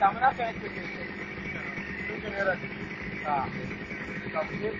samu naka yake ke sun ka naira ka kuje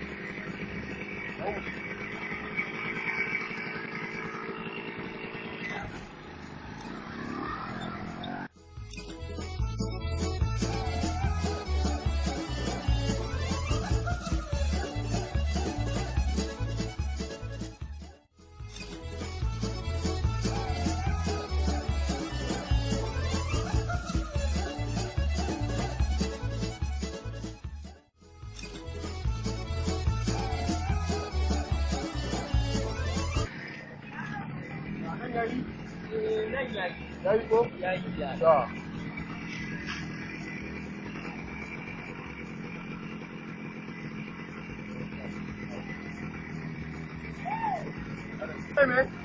yayi ko yayi ya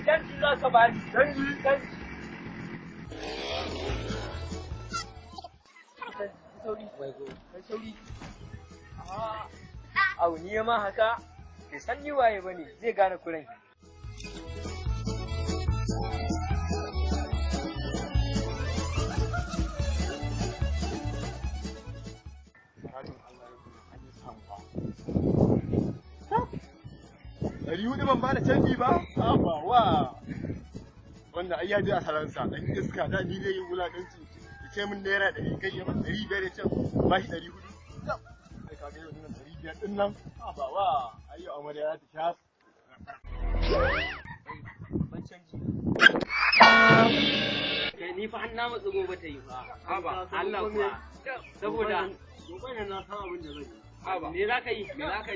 canji za ka bani canji sauri au ni ma haka bai san ni waye bane zai gane kuren Ɗari hudu ban bada canji ba? Ba wa. Wanda ai ya ji a saransa dan iska da ni zai yi wulaƙanci ya ce min naira 100 kai ya ban 500 ya ce ba shi 400. Sai ka ga yau nan 500 din nan. Ba wa. Ai amarya ta sha. ban canji ni fa an na matsu gobe ta yi fa ba Allah kuwa saboda gobe ne na san abin da zan yi me za ka yi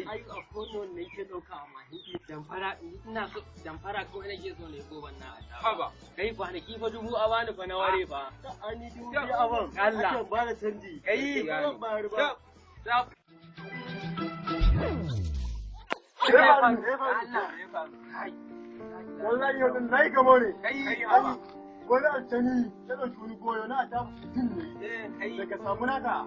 ai a kono ne ke dauka amma hindi damfara ina so damfara ko ina ke so ne goban na a ba kai fa ne kifa dubu a bani fa na ware fa An yi dubu biyu a ban. Allah Ake ba da canji. kai Ban bayar ba. Wallahi yau din nayi gamo ne. Wani aljani ya ɗauki wani goyo na ta mutum ne. Daga samu naka.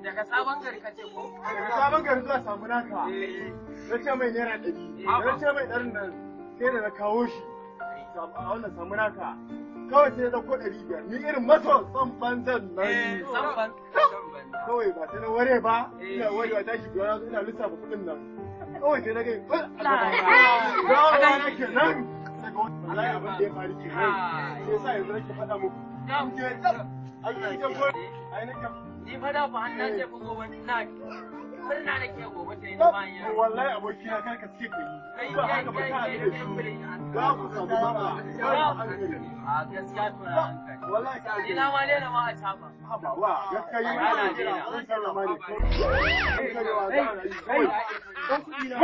daga sabon gari kace ko Daga sabon gari zuwa samu naka. Na ce mai naira 100. Na ce mai ɗarin nan sai da na kawo shi. A wannan samu naka. Kawai sai na ɗauko 500. Ni irin maso son banzan nan. Kawai ba sai na ware ba. Ina warewa tashi biyu ina lissafa kuɗin nan. Kawai sai na gai. Yawa na ke nan. Wallahi abin da ya faru ke nan. Sai yasa yanzu nake faɗa muku. Ni fa da fa an ce ku gobe ina murna nake gobe ta yi na bayan. Wallahi abokina kar ka ce ka yi. Ba haka ba ta da su. Za ku samu mama. A gaskiya to na hankali. Wallahi ka Ni na ma lena ma a taba. Haba wa gaskiya yi Ana ba dena. zan sallama ne. Kai kai wa da yi. Kai kuɗi na.